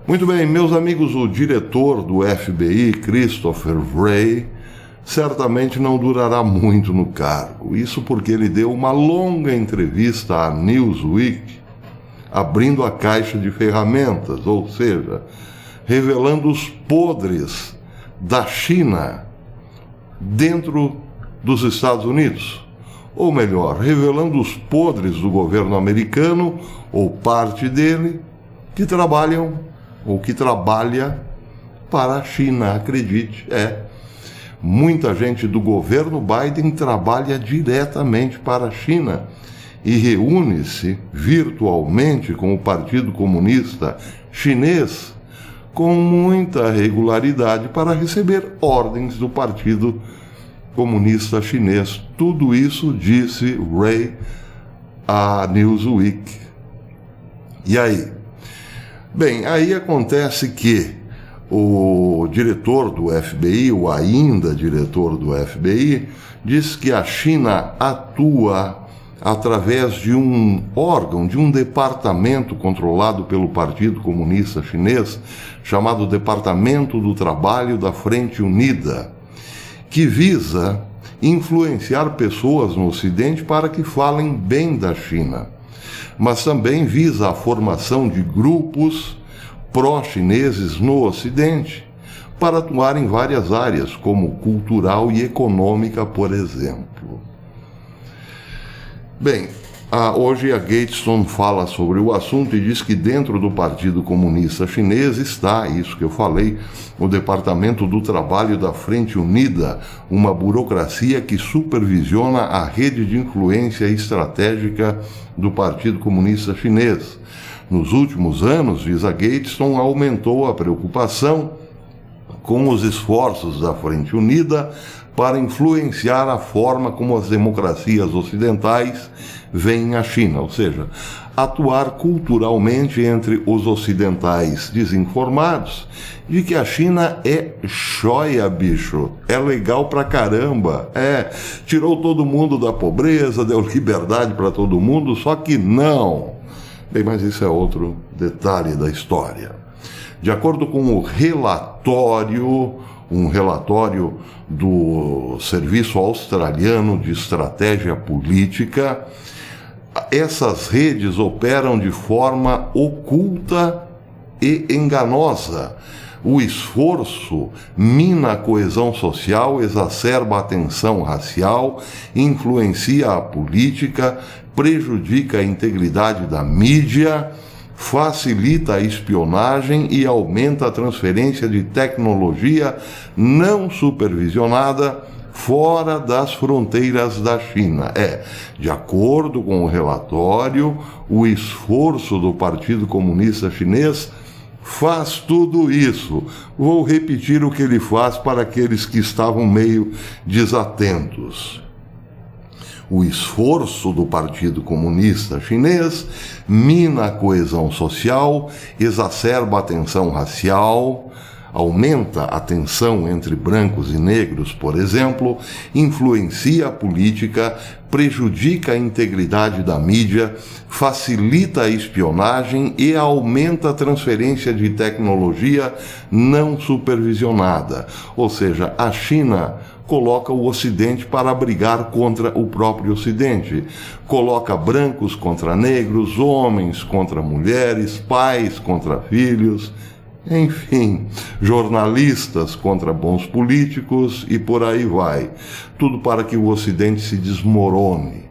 Muito bem, meus amigos, o diretor do FBI, Christopher Wray, certamente não durará muito no cargo. Isso porque ele deu uma longa entrevista à Newsweek, abrindo a caixa de ferramentas, ou seja, revelando os podres da China dentro dos Estados Unidos. Ou melhor, revelando os podres do governo americano, ou parte dele, que trabalham, ou que trabalha para a China, acredite, Muita gente do governo Biden trabalha diretamente para a China e reúne-se virtualmente com o Partido Comunista Chinês com muita regularidade para receber ordens do Partido Comunista Chinês. Tudo isso disse Wray à Newsweek. E aí? Bem, aí acontece que o diretor do FBI, o ainda diretor do FBI, diz que a China atua através de um órgão, de um departamento controlado pelo Partido Comunista Chinês, chamado Departamento do Trabalho da Frente Unida, que visa influenciar pessoas no Ocidente para que falem bem da China, mas também visa a formação de grupos pró-chineses no Ocidente para atuar em várias áreas, como cultural e econômica, por exemplo. Bem, hoje a Gatestone fala sobre o assunto e diz que dentro do Partido Comunista Chinês está, isso que eu falei, o Departamento do Trabalho da Frente Unida, uma burocracia que supervisiona a rede de influência estratégica do Partido Comunista Chinês. Nos últimos anos, diz a Gatestone, aumentou a preocupação com os esforços da Frente Unida para influenciar a forma como as democracias ocidentais veem a China, ou seja, atuar culturalmente entre os ocidentais desinformados de que a China é joia, bicho, é legal pra caramba, tirou todo mundo da pobreza, deu liberdade para todo mundo, só que não. Bem, mas isso é outro detalhe da história. De acordo com um relatório do Serviço Australiano de Estratégia Política, essas redes operam de forma oculta e enganosa. O esforço mina a coesão social, exacerba a tensão racial, influencia a política, prejudica a integridade da mídia, facilita a espionagem e aumenta a transferência de tecnologia não supervisionada fora das fronteiras da China. De acordo com o relatório, o esforço do Partido Comunista Chinês faz tudo isso. Vou repetir o que ele faz para aqueles que estavam meio desatentos. O esforço do Partido Comunista Chinês mina a coesão social, exacerba a tensão racial, aumenta a tensão entre brancos e negros, por exemplo, influencia a política, prejudica a integridade da mídia, facilita a espionagem e aumenta a transferência de tecnologia não supervisionada. Ou seja, a China coloca o Ocidente para brigar contra o próprio Ocidente. Coloca brancos contra negros, homens contra mulheres, pais contra filhos, enfim, jornalistas contra bons políticos e por aí vai. Tudo para que o Ocidente se desmorone,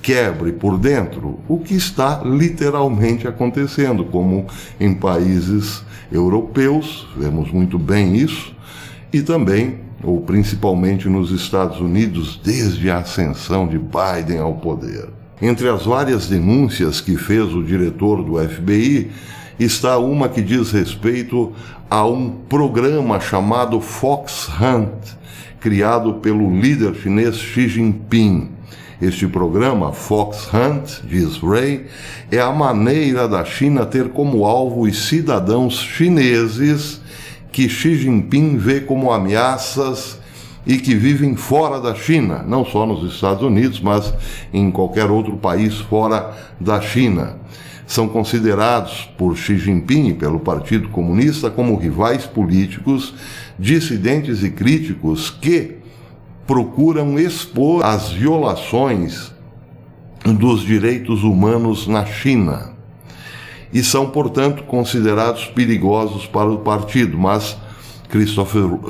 quebre por dentro, o que está literalmente acontecendo, como em países europeus, vemos muito bem isso, e também, ou principalmente nos Estados Unidos, desde a ascensão de Biden ao poder. Entre as várias denúncias que fez o diretor do FBI, está uma que diz respeito a um programa chamado Fox Hunt, criado pelo líder chinês Xi Jinping. Este programa, Fox Hunt, diz Wray, é a maneira da China ter como alvo os cidadãos chineses que Xi Jinping vê como ameaças e que vivem fora da China, não só nos Estados Unidos, mas em qualquer outro país fora da China. são considerados por Xi Jinping e pelo Partido Comunista como rivais políticos, dissidentes e críticos que procuram expor as violações dos direitos humanos na China e são, portanto, considerados perigosos para o partido, mas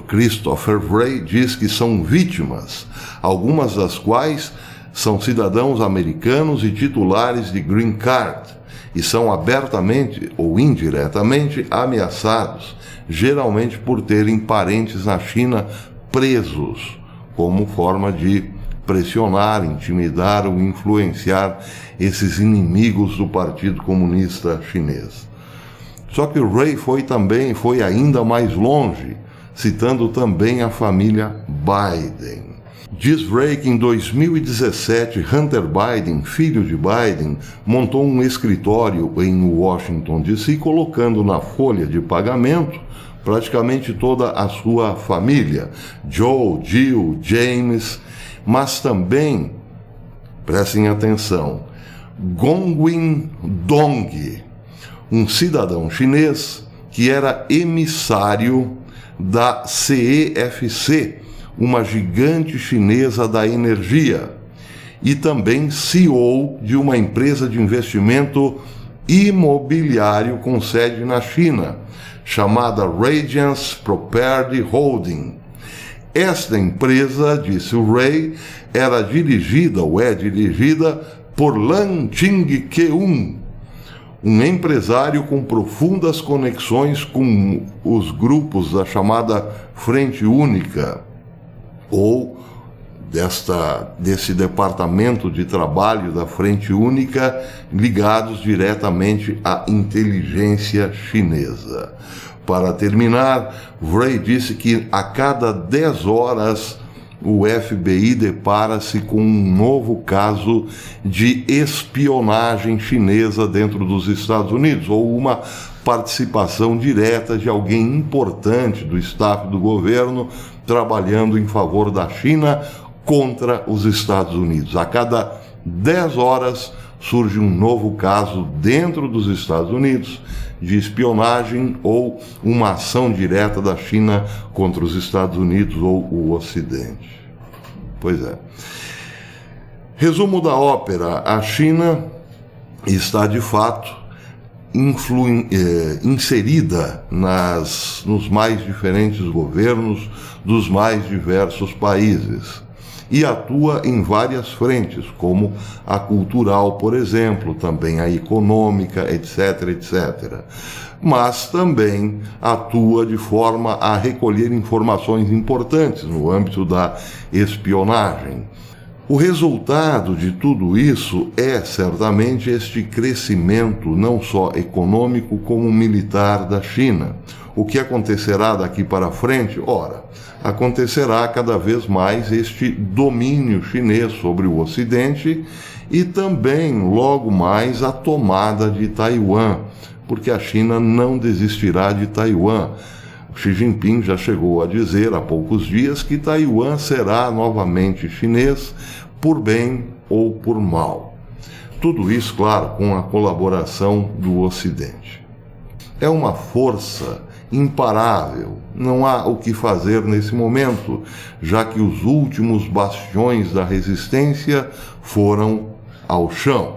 Christopher Wray diz que são vítimas, algumas das quais são cidadãos americanos e titulares de green card, e são abertamente ou indiretamente ameaçados, geralmente por terem parentes na China presos, como forma de pressionar, intimidar ou influenciar esses inimigos do Partido Comunista Chinês. Só que o Wray foi ainda mais longe, citando também a família Biden. Diz Wray que em 2017, Hunter Biden, filho de Biden, montou um escritório em Washington, D.C., colocando na folha de pagamento praticamente toda a sua família, Joe, Jill, James, mas também, prestem atenção, Gongwin Dong, um cidadão chinês que era emissário da CEFC, uma gigante chinesa da energia, e também CEO de uma empresa de investimento imobiliário com sede na China, chamada Radiance Property Holding. Esta empresa, disse o Wray, era dirigida por Lan Ching-keun, um empresário com profundas conexões com os grupos da chamada Frente Única, ou desse departamento de trabalho da Frente Única, ligados diretamente à inteligência chinesa. Para terminar, Wray disse que a cada 10 horas o FBI depara-se com um novo caso de espionagem chinesa dentro dos Estados Unidos, ou uma participação direta de alguém importante do staff do governo trabalhando em favor da China contra os Estados Unidos. A cada 10 horas surge um novo caso dentro dos Estados Unidos de espionagem ou uma ação direta da China contra os Estados Unidos ou o Ocidente. Pois é. Resumo da ópera: a China está de fato inserida nos mais diferentes governos dos mais diversos países e atua em várias frentes, como a cultural, por exemplo, também a econômica, etc., etc. Mas também atua de forma a recolher informações importantes no âmbito da espionagem. O resultado de tudo isso é, certamente, este crescimento não só econômico como militar da China. O que acontecerá daqui para frente? Ora, acontecerá cada vez mais este domínio chinês sobre o Ocidente e também, logo mais, a tomada de Taiwan, porque a China não desistirá de Taiwan. Xi Jinping já chegou a dizer há poucos dias que Taiwan será novamente chinês, por bem ou por mal. Tudo isso, claro, com a colaboração do Ocidente. É uma força imparável, não há o que fazer nesse momento, já que os últimos bastiões da resistência foram ao chão.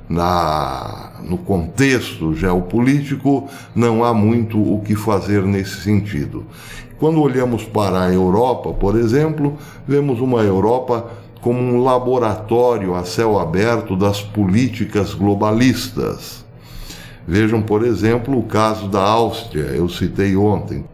No contexto geopolítico, não há muito o que fazer nesse sentido. Quando olhamos para a Europa, por exemplo, vemos uma Europa como um laboratório a céu aberto das políticas globalistas. Vejam, por exemplo, o caso da Áustria, eu citei ontem.